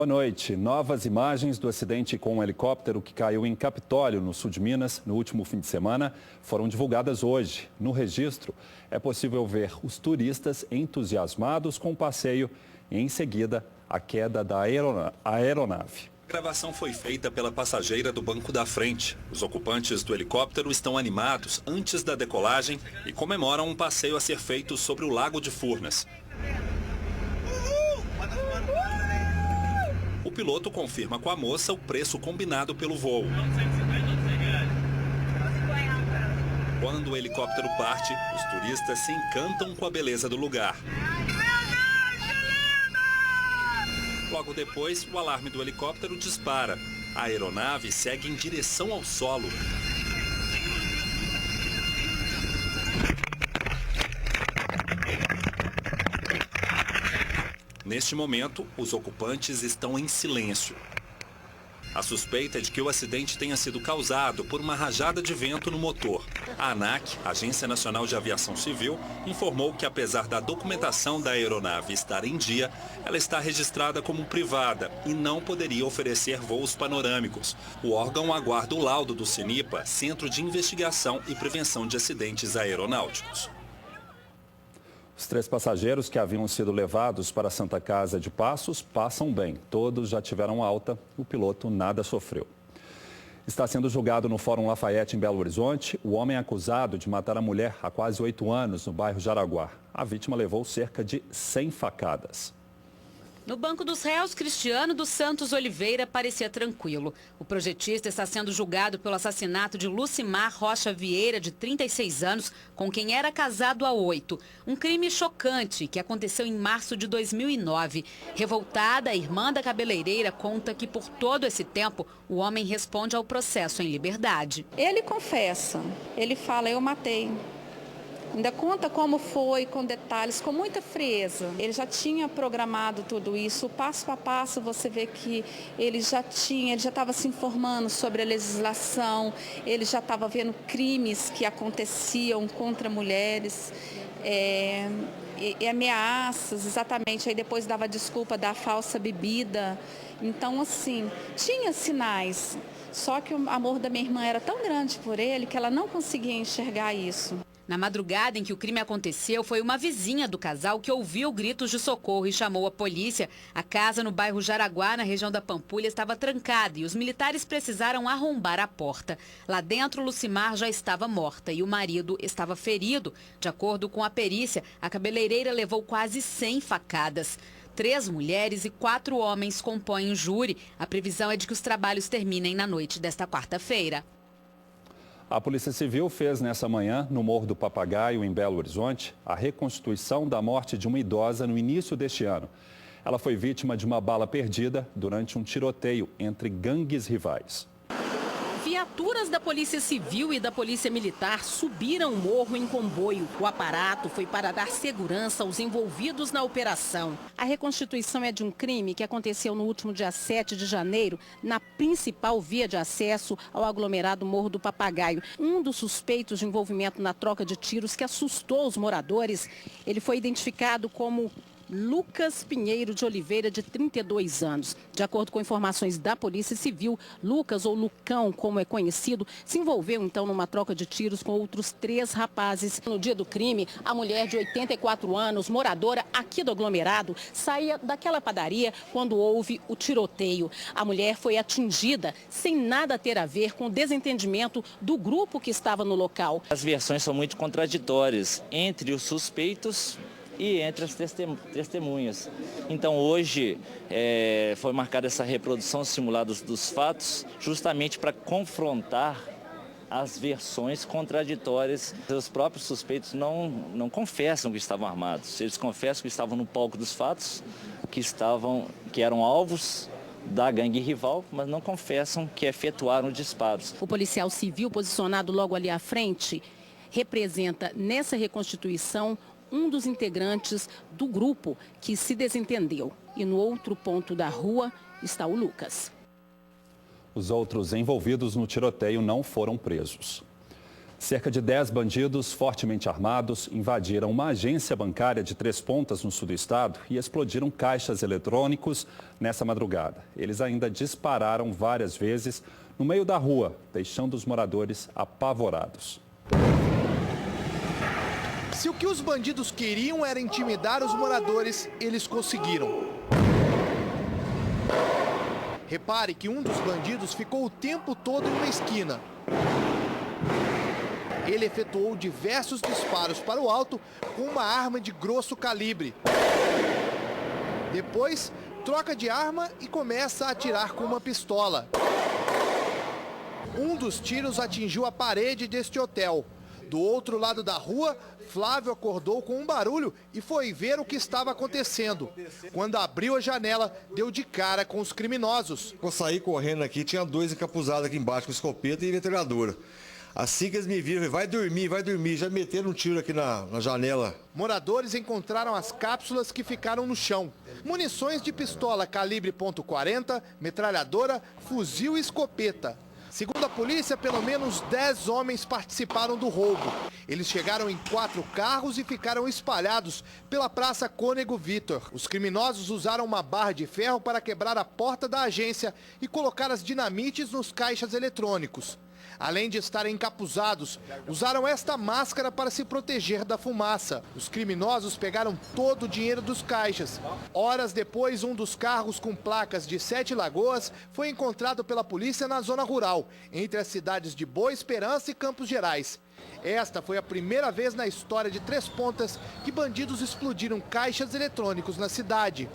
Boa noite. Novas imagens do acidente com um helicóptero que caiu em Capitólio, no sul de Minas, no último fim de semana, foram divulgadas hoje. No registro, é possível ver os turistas entusiasmados com o passeio e, em seguida, a queda da aeronave. A gravação foi feita pela passageira do banco da frente. Os ocupantes do helicóptero estão animados antes da decolagem e comemoram um passeio a ser feito sobre o Lago de Furnas. O piloto confirma com a moça o preço combinado pelo voo. Quando o helicóptero parte, os turistas se encantam com a beleza do lugar. Logo depois, o alarme do helicóptero dispara. A aeronave segue em direção ao solo. Neste momento, os ocupantes estão em silêncio. A suspeita é de que o acidente tenha sido causado por uma rajada de vento no motor. A ANAC, Agência Nacional de Aviação Civil, informou que, apesar da documentação da aeronave estar em dia, ela está registrada como privada e não poderia oferecer voos panorâmicos. O órgão aguarda o laudo do CENIPA, Centro de Investigação e Prevenção de Acidentes Aeronáuticos. Os 3 passageiros que haviam sido levados para a Santa Casa de Passos passam bem. Todos já tiveram alta, o piloto nada sofreu. Está sendo julgado no Fórum Lafayette, em Belo Horizonte, o homem acusado de matar a mulher há quase 8 anos no bairro Jaraguá. A vítima levou cerca de 100 facadas. No banco dos réus, Cristiano dos Santos Oliveira parecia tranquilo. O projetista está sendo julgado pelo assassinato de Lucimar Rocha Vieira, de 36 anos, com quem era casado há 8. Um crime chocante que aconteceu em março de 2009. Revoltada, a irmã da cabeleireira conta que por todo esse tempo o homem responde ao processo em liberdade. Ele confessa, ele fala, eu matei. Ainda conta como foi, com detalhes, com muita frieza. Ele já tinha programado tudo isso, passo a passo você vê que ele já estava se informando sobre a legislação, ele já estava vendo crimes que aconteciam contra mulheres, e ameaças, exatamente. Aí depois dava desculpa da falsa bebida. Então, assim, tinha sinais. Só que o amor da minha irmã era tão grande por ele que ela não conseguia enxergar isso. Na madrugada em que o crime aconteceu, foi uma vizinha do casal que ouviu gritos de socorro e chamou a polícia. A casa no bairro Jaraguá, na região da Pampulha, estava trancada e os militares precisaram arrombar a porta. Lá dentro, Lucimar já estava morta e o marido estava ferido. De acordo com a perícia, a cabeleireira levou quase 100 facadas. 3 mulheres e 4 homens compõem o júri. A previsão é de que os trabalhos terminem na noite desta quarta-feira. A Polícia Civil fez nessa manhã, no Morro do Papagaio, em Belo Horizonte, a reconstituição da morte de uma idosa no início deste ano. Ela foi vítima de uma bala perdida durante um tiroteio entre gangues rivais. Viaturas da Polícia Civil e da Polícia Militar subiram o morro em comboio. O aparato foi para dar segurança aos envolvidos na operação. A reconstituição é de um crime que aconteceu no último dia 7 de janeiro, na principal via de acesso ao aglomerado Morro do Papagaio. Um dos suspeitos de envolvimento na troca de tiros que assustou os moradores, ele foi identificado como Lucas Pinheiro de Oliveira, de 32 anos. De acordo com informações da Polícia Civil, Lucas, ou Lucão, como é conhecido, se envolveu então numa troca de tiros com outros 3 rapazes. No dia do crime, a mulher de 84 anos, moradora aqui do aglomerado, saía daquela padaria quando houve o tiroteio. A mulher foi atingida sem nada ter a ver com o desentendimento do grupo que estava no local. As versões são muito contraditórias entre os suspeitos e entre as testemunhas. Então hoje foi marcada essa reprodução simulada dos fatos justamente para confrontar as versões contraditórias. Os próprios suspeitos não confessam que estavam armados, eles confessam que estavam no palco dos fatos, que eram alvos da gangue rival, mas não confessam que efetuaram disparos. O policial civil posicionado logo ali à frente representa nessa reconstituição um dos integrantes do grupo que se desentendeu. E no outro ponto da rua está o Lucas. Os outros envolvidos no tiroteio não foram presos. Cerca de 10 bandidos fortemente armados invadiram uma agência bancária de Três Pontas, no sul do estado, e explodiram caixas eletrônicos nessa madrugada. Eles ainda dispararam várias vezes no meio da rua, deixando os moradores apavorados. Se o que os bandidos queriam era intimidar os moradores, eles conseguiram. Repare que um dos bandidos ficou o tempo todo em uma esquina. Ele efetuou diversos disparos para o alto com uma arma de grosso calibre. Depois, troca de arma e começa a atirar com uma pistola. Um dos tiros atingiu a parede deste hotel. Do outro lado da rua, Flávio acordou com um barulho e foi ver o que estava acontecendo. Quando abriu a janela, deu de cara com os criminosos. Eu saí correndo aqui, tinha dois encapuzados aqui embaixo com escopeta e metralhadora. Assim que eles me viram, vai dormir, já meteram um tiro aqui na janela. Moradores encontraram as cápsulas que ficaram no chão. Munições de pistola calibre .40, metralhadora, fuzil e escopeta. Segundo a polícia, pelo menos 10 homens participaram do roubo. Eles chegaram em 4 carros e ficaram espalhados pela Praça Cônego Vitor. Os criminosos usaram uma barra de ferro para quebrar a porta da agência e colocar as dinamites nos caixas eletrônicos. Além de estarem encapuzados, usaram esta máscara para se proteger da fumaça. Os criminosos pegaram todo o dinheiro dos caixas. Horas depois, um dos carros com placas de 7 Lagoas foi encontrado pela polícia na zona rural, entre as cidades de Boa Esperança e Campos Gerais. Esta foi a primeira vez na história de Três Pontas que bandidos explodiram caixas eletrônicos na cidade.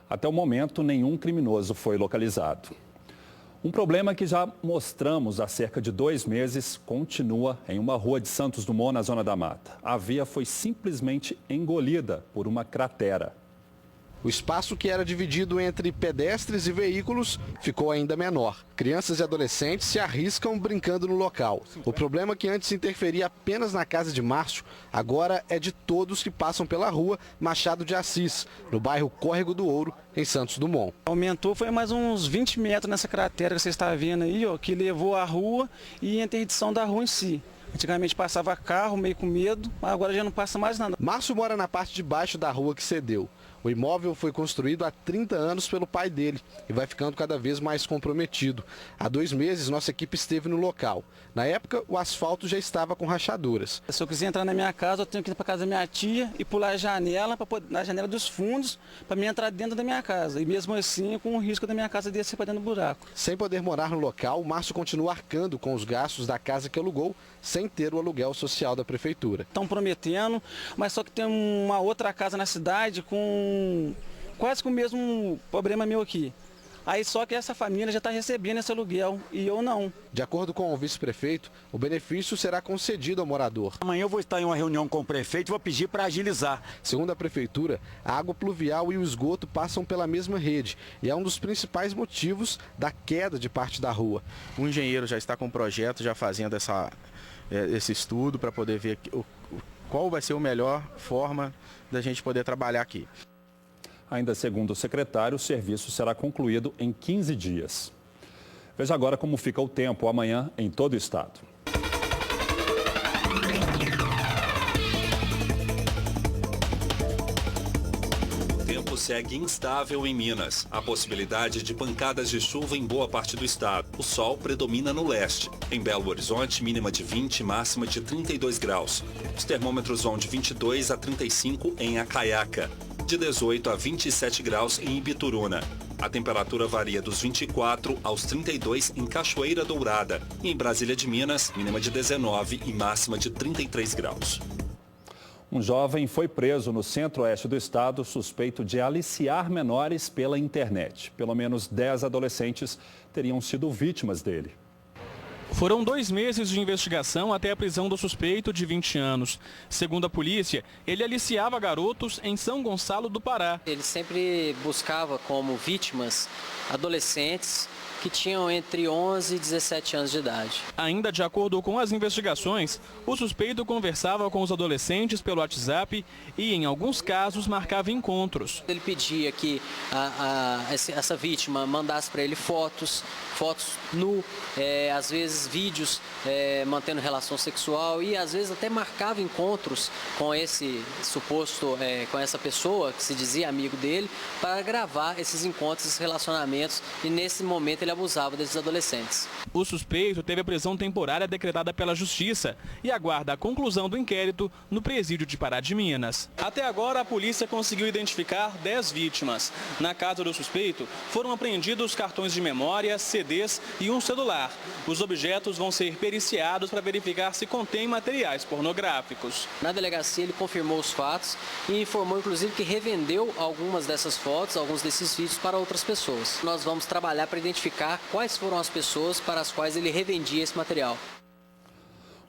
Até o momento, nenhum criminoso foi localizado. Um problema que já mostramos há cerca de 2 meses continua em uma rua de Santos Dumont, na Zona da Mata. A via foi simplesmente engolida por uma cratera. O espaço que era dividido entre pedestres e veículos ficou ainda menor. Crianças e adolescentes se arriscam brincando no local. O problema que antes interferia apenas na casa de Márcio, agora é de todos que passam pela rua Machado de Assis, no bairro Córrego do Ouro, em Santos Dumont. Aumentou, foi mais uns 20 metros nessa cratera que você está vendo aí, ó, que levou a rua e a interdição da rua em si. Antigamente passava carro, meio com medo, mas agora já não passa mais nada. Márcio mora na parte de baixo da rua que cedeu. O imóvel foi construído há 30 anos pelo pai dele e vai ficando cada vez mais comprometido. Há 2 meses, nossa equipe esteve no local. Na época, o asfalto já estava com rachaduras. Se eu quiser entrar na minha casa, eu tenho que ir para casa da minha tia e pular a janela, na janela dos fundos, para me entrar dentro da minha casa. E mesmo assim, com o risco da minha casa descer para dentro do buraco. Sem poder morar no local, Márcio continua arcando com os gastos da casa que alugou, sem ter o aluguel social da prefeitura. Estão prometendo, mas só que tem uma outra casa na cidade com quase com o mesmo problema meu aqui. Aí só que essa família já está recebendo esse aluguel e eu não. De acordo com o vice-prefeito, o benefício será concedido ao morador. Amanhã eu vou estar em uma reunião com o prefeito e vou pedir para agilizar. Segundo a prefeitura, a água pluvial e o esgoto passam pela mesma rede e é um dos principais motivos da queda de parte da rua. O engenheiro já está com o projeto, já fazendo esse estudo para poder ver qual vai ser a melhor forma da gente poder trabalhar aqui. Ainda segundo o secretário, o serviço será concluído em 15 dias. Veja agora como fica o tempo amanhã em todo o estado. O tempo segue instável em Minas. Há possibilidade de pancadas de chuva em boa parte do estado. O sol predomina no leste. Em Belo Horizonte, mínima de 20, máxima de 32 graus. Os termômetros vão de 22 a 35 em Acaiaca, de 18 a 27 graus em Ibituruna. A temperatura varia dos 24 aos 32 em Cachoeira Dourada. E em Brasília de Minas, mínima de 19 e máxima de 33 graus. Um jovem foi preso no centro-oeste do estado suspeito de aliciar menores pela internet. Pelo menos 10 adolescentes teriam sido vítimas dele. Foram 2 meses de investigação até a prisão do suspeito de 20 anos. Segundo a polícia, ele aliciava garotos em São Gonçalo do Pará. Ele sempre buscava como vítimas adolescentes que tinham entre 11 e 17 anos de idade. Ainda de acordo com as investigações, o suspeito conversava com os adolescentes pelo WhatsApp e, em alguns casos, marcava encontros. Ele pedia que essa vítima mandasse para ele fotos nu, às vezes vídeos mantendo relação sexual e às vezes até marcava encontros com esse suposto, com essa pessoa que se dizia amigo dele, para gravar esses encontros, esses relacionamentos, e nesse momento ele abusava desses adolescentes. O suspeito teve a prisão temporária decretada pela Justiça e aguarda a conclusão do inquérito no presídio de Pará de Minas. Até agora, a polícia conseguiu identificar 10 vítimas. Na casa do suspeito, foram apreendidos cartões de memória, CDs e um celular. Os objetos vão ser periciados para verificar se contêm materiais pornográficos. Na delegacia, ele confirmou os fatos e informou, inclusive, que revendeu algumas dessas fotos, alguns desses vídeos para outras pessoas. Nós vamos trabalhar para identificar quais foram as pessoas para as quais ele revendia esse material.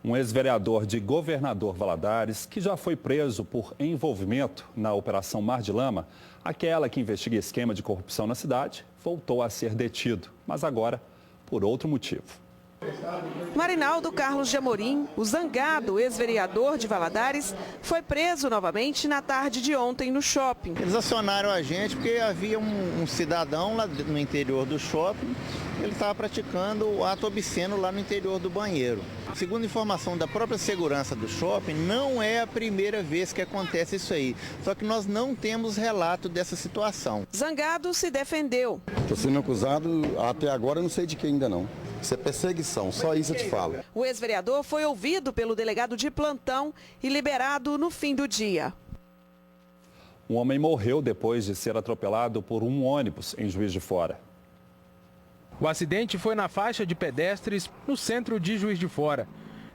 Um ex-vereador de Governador Valadares, que já foi preso por envolvimento na Operação Mar de Lama, aquela que investiga esquema de corrupção na cidade, voltou a ser detido, mas agora por outro motivo. Marinaldo Carlos de Amorim, o zangado ex-vereador de Valadares, foi preso novamente na tarde de ontem no shopping. Eles acionaram a gente porque havia um cidadão lá no interior do shopping, ele estava praticando o ato obsceno lá no interior do banheiro. Segundo informação da própria segurança do shopping, não é a primeira vez que acontece isso aí, só que nós não temos relato dessa situação. Zangado se defendeu. Estou sendo acusado, até agora eu não sei de quem ainda não. Isso é perseguição, só isso eu te falo. O ex-vereador foi ouvido pelo delegado de plantão e liberado no fim do dia. Um homem morreu depois de ser atropelado por um ônibus em Juiz de Fora. O acidente foi na faixa de pedestres no centro de Juiz de Fora.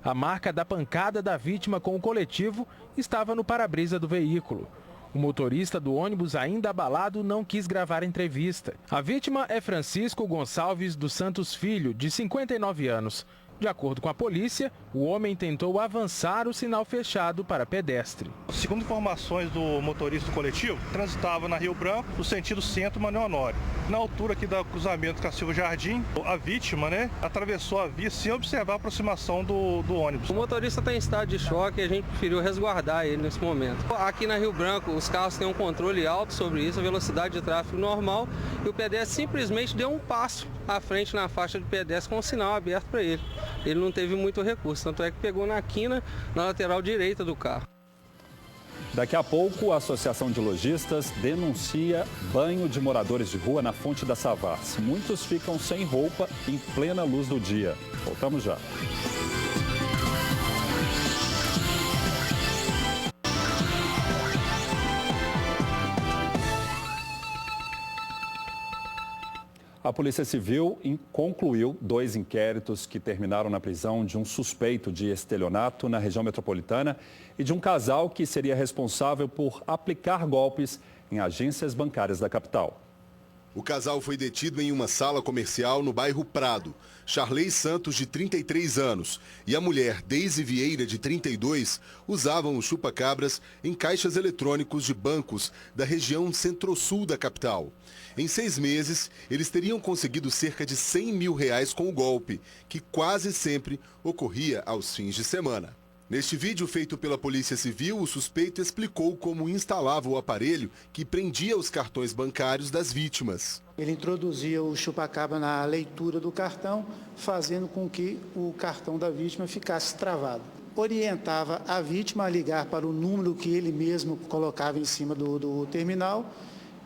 A marca da pancada da vítima com o coletivo estava no para-brisa do veículo. O motorista do ônibus, ainda abalado, não quis gravar a entrevista. A vítima é Francisco Gonçalves dos Santos Filho, de 59 anos. De acordo com a polícia, o homem tentou avançar o sinal fechado para pedestre. Segundo informações do motorista do coletivo, transitava na Rio Branco, no sentido centro Manuel Honório. Na altura aqui do cruzamento com a Silva Jardim, a vítima, atravessou a via sem observar a aproximação do ônibus. O motorista está em estado de choque e a gente preferiu resguardar ele nesse momento. Aqui na Rio Branco, os carros têm um controle alto sobre isso, a velocidade de tráfego normal, e o pedestre simplesmente deu um passo à frente na faixa de pedestre com o sinal aberto para ele. Ele não teve muito recurso, tanto é que pegou na quina, na lateral direita do carro. Daqui a pouco, a Associação de Lojistas denuncia banho de moradores de rua na Fonte da Savassi. Muitos ficam sem roupa em plena luz do dia. Voltamos já. A Polícia Civil concluiu 2 inquéritos que terminaram na prisão de um suspeito de estelionato na região metropolitana e de um casal que seria responsável por aplicar golpes em agências bancárias da capital. O casal foi detido em uma sala comercial no bairro Prado. Charley Santos, de 33 anos, e a mulher Deise Vieira, de 32, usavam os chupa-cabras em caixas eletrônicos de bancos da região centro-sul da capital. Em 6 meses, eles teriam conseguido cerca de R$100 mil com o golpe, que quase sempre ocorria aos fins de semana. Neste vídeo feito pela Polícia Civil, o suspeito explicou como instalava o aparelho que prendia os cartões bancários das vítimas. Ele introduzia o chupa-cabra na leitura do cartão, fazendo com que o cartão da vítima ficasse travado. Orientava a vítima a ligar para o número que ele mesmo colocava em cima do terminal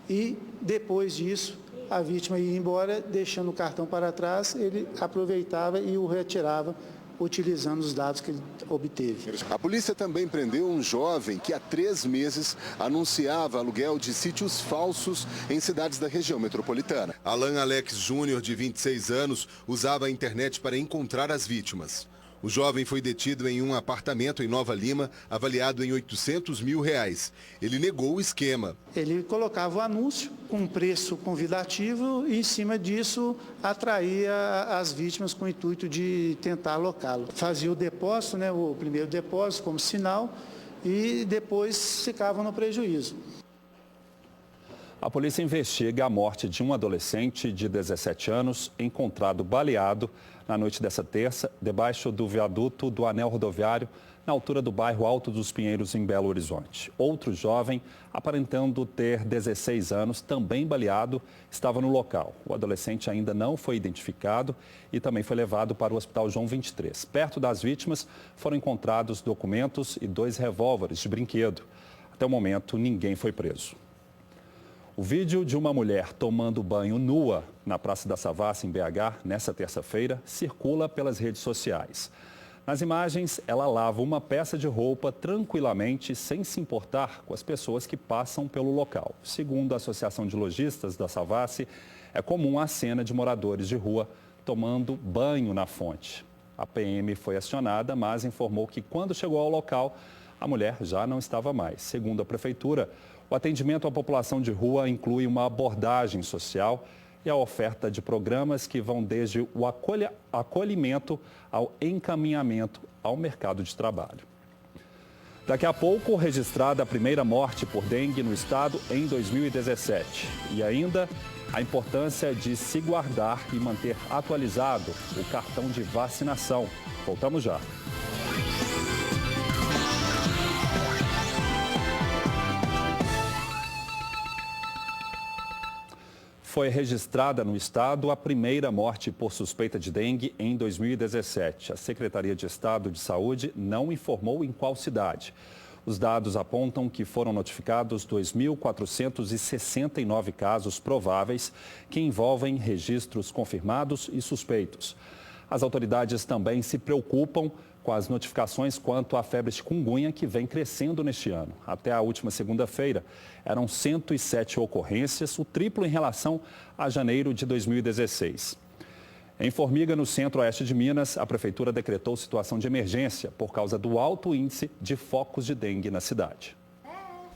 e, depois disso, a vítima ia embora, deixando o cartão para trás, ele aproveitava e o retirava, utilizando os dados que ele obteve. A polícia também prendeu um jovem que há 3 meses anunciava aluguel de sítios falsos em cidades da região metropolitana. Alan Alex Júnior, de 26 anos, usava a internet para encontrar as vítimas. O jovem foi detido em um apartamento em Nova Lima, avaliado em R$800 mil. Ele negou o esquema. Ele colocava o anúncio com preço convidativo e, em cima disso, atraía as vítimas com o intuito de tentar alocá-lo. Fazia o depósito, o primeiro depósito como sinal, e depois ficavam no prejuízo. A polícia investiga a morte de um adolescente de 17 anos encontrado baleado na noite dessa terça, debaixo do viaduto do anel rodoviário, na altura do bairro Alto dos Pinheiros, em Belo Horizonte. Outro jovem, aparentando ter 16 anos, também baleado, estava no local. O adolescente ainda não foi identificado e também foi levado para o Hospital João 23. Perto das vítimas foram encontrados documentos e 2 revólveres de brinquedo. Até o momento, ninguém foi preso. O vídeo de uma mulher tomando banho nua na Praça da Savassi, em BH, nesta terça-feira, circula pelas redes sociais. Nas imagens, ela lava uma peça de roupa tranquilamente, sem se importar com as pessoas que passam pelo local. Segundo a Associação de Lojistas da Savassi, é comum a cena de moradores de rua tomando banho na fonte. A PM foi acionada, mas informou que quando chegou ao local, a mulher já não estava mais. Segundo a Prefeitura, o atendimento à população de rua inclui uma abordagem social e a oferta de programas que vão desde o acolhimento ao encaminhamento ao mercado de trabalho. Daqui a pouco, registrada a primeira morte por dengue no estado em 2017. E ainda a importância de se guardar e manter atualizado o cartão de vacinação. Voltamos já. Foi registrada no estado a primeira morte por suspeita de dengue em 2017. A Secretaria de Estado de Saúde não informou em qual cidade. Os dados apontam que foram notificados 2.469 casos prováveis que envolvem registros confirmados e suspeitos. As autoridades também se preocupam com as notificações quanto à febre chikungunya, que vem crescendo neste ano. Até a última segunda-feira, eram 107 ocorrências, o triplo em relação a janeiro de 2016. Em Formiga, no centro-oeste de Minas, a Prefeitura decretou situação de emergência por causa do alto índice de focos de dengue na cidade.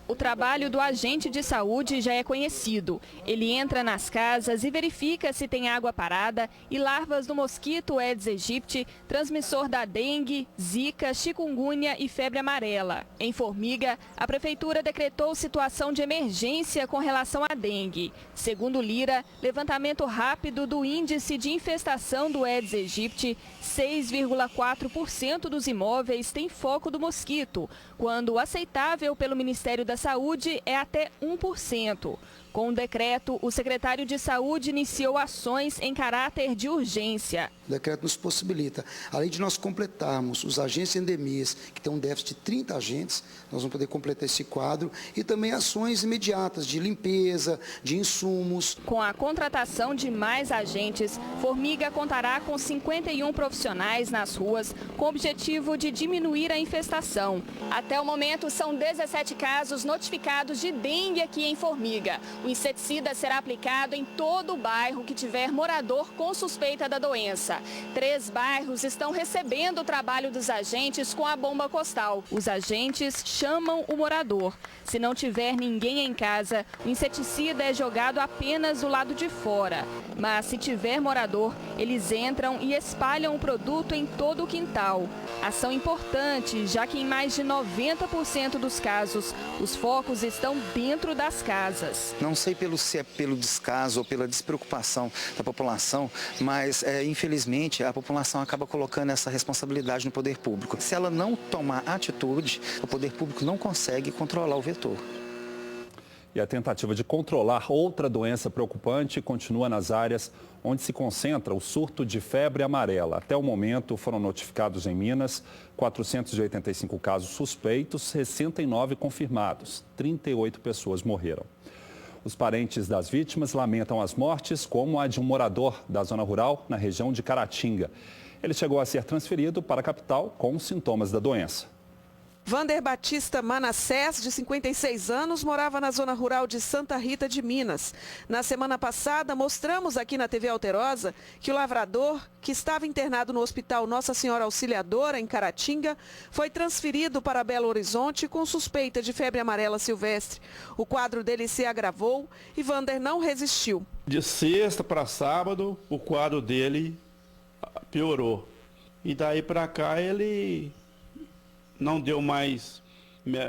O trabalho do agente de saúde já é conhecido. Ele entra nas casas e verifica se tem água parada e larvas do mosquito Aedes aegypti, transmissor da dengue, zika, chikungunya e febre amarela. Em Formiga, a prefeitura decretou situação de emergência com relação à dengue. Segundo Lira, levantamento rápido do índice de infestação do Aedes aegypti, 6,4% dos imóveis tem foco do mosquito, quando o aceitável pelo Ministério da Saúde é até 1%. Com o decreto, o secretário de Saúde iniciou ações em caráter de urgência. O decreto nos possibilita, além de nós completarmos os agentes de endemias, que tem um déficit de 30 agentes, nós vamos poder completar esse quadro, e também ações imediatas de limpeza, de insumos. Com a contratação de mais agentes, Formiga contará com 51 profissionais nas ruas, com o objetivo de diminuir a infestação. Até o momento, são 17 casos notificados de dengue aqui em Formiga. O inseticida será aplicado em todo o bairro que tiver morador com suspeita da doença. 3 bairros estão recebendo o trabalho dos agentes com a bomba costal. Os agentes chamam o morador. Se não tiver ninguém em casa, o inseticida é jogado apenas do lado de fora. Mas se tiver morador, eles entram e espalham o produto em todo o quintal. Ação importante, já que em mais de 90% dos casos, os focos estão dentro das casas. Não sei se é pelo descaso ou pela despreocupação da população, mas infelizmente a população acaba colocando essa responsabilidade no poder público. Se ela não tomar atitude, o poder público não consegue controlar o vetor. E a tentativa de controlar outra doença preocupante continua nas áreas onde se concentra o surto de febre amarela. Até o momento foram notificados em Minas 485 casos suspeitos, 69 confirmados, 38 pessoas morreram. Os parentes das vítimas lamentam as mortes, como a de um morador da zona rural na região de Caratinga. Ele chegou a ser transferido para a capital com sintomas da doença. Vander Batista Manassés, de 56 anos, morava na zona rural de Santa Rita de Minas. Na semana passada, mostramos aqui na TV Alterosa que o lavrador, que estava internado no Hospital Nossa Senhora Auxiliadora, em Caratinga, foi transferido para Belo Horizonte com suspeita de febre amarela silvestre. O quadro dele se agravou e Vander não resistiu. De sexta para sábado, o quadro dele piorou. E daí para cá ele não deu mais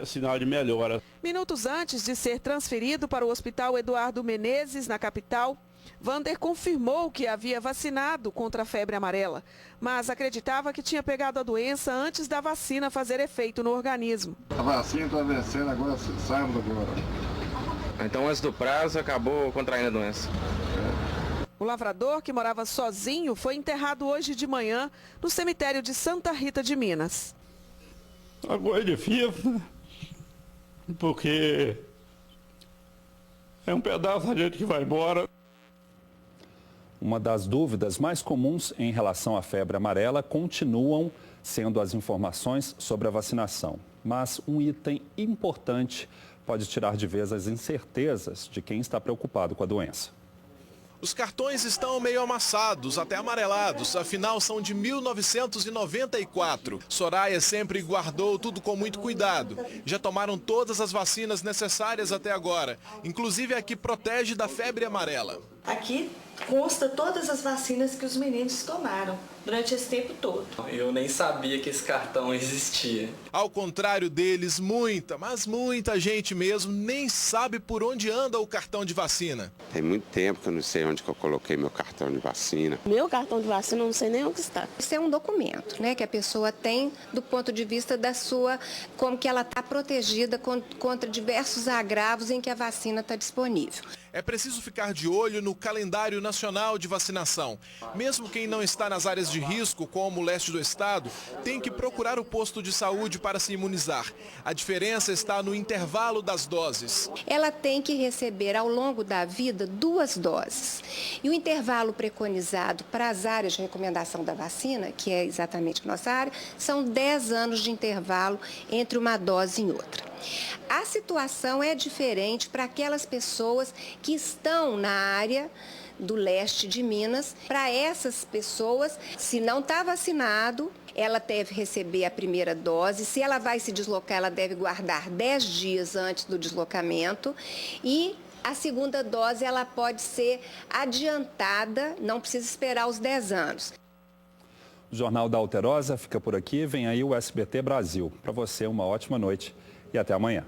sinal de melhora. Minutos antes de ser transferido para o Hospital Eduardo Menezes, na capital, Wander confirmou que havia vacinado contra a febre amarela, mas acreditava que tinha pegado a doença antes da vacina fazer efeito no organismo. A vacina está vencendo agora, sábado agora. Então, antes do prazo, acabou contraindo a doença. O lavrador, que morava sozinho, foi enterrado hoje de manhã no cemitério de Santa Rita de Minas. Agora é difícil, porque é um pedaço da gente que vai embora. Uma das dúvidas mais comuns em relação à febre amarela continuam sendo as informações sobre a vacinação. Mas um item importante pode tirar de vez as incertezas de quem está preocupado com a doença. Os cartões estão meio amassados, até amarelados, afinal são de 1994. Soraya sempre guardou tudo com muito cuidado. Já tomaram todas as vacinas necessárias até agora, inclusive a que protege da febre amarela. Aqui consta todas as vacinas que os meninos tomaram durante esse tempo todo. Eu nem sabia que esse cartão existia. Ao contrário deles, mas muita gente mesmo nem sabe por onde anda o cartão de vacina. Tem muito tempo que eu não sei onde que eu coloquei meu cartão de vacina. Meu cartão de vacina eu não sei nem onde está. Isso é um documento, né, que a pessoa tem do ponto de vista da sua, como que ela está protegida contra diversos agravos em que a vacina está disponível. É preciso ficar de olho no calendário nacional de vacinação. Mesmo quem não está nas áreas de risco, como o leste do estado, tem que procurar o posto de saúde para se imunizar. A diferença está no intervalo das doses. Ela tem que receber ao longo da vida 2 doses. E o intervalo preconizado para as áreas de recomendação da vacina, que é exatamente a nossa área, são 10 anos de intervalo entre uma dose e outra. A situação é diferente para aquelas pessoas que estão na área do leste de Minas. Para essas pessoas, se não está vacinado, ela deve receber a primeira dose. Se ela vai se deslocar, ela deve guardar 10 dias antes do deslocamento. E a segunda dose, ela pode ser adiantada, não precisa esperar os 10 anos. O Jornal da Alterosa fica por aqui. Vem aí o SBT Brasil. Para você, uma ótima noite e até amanhã.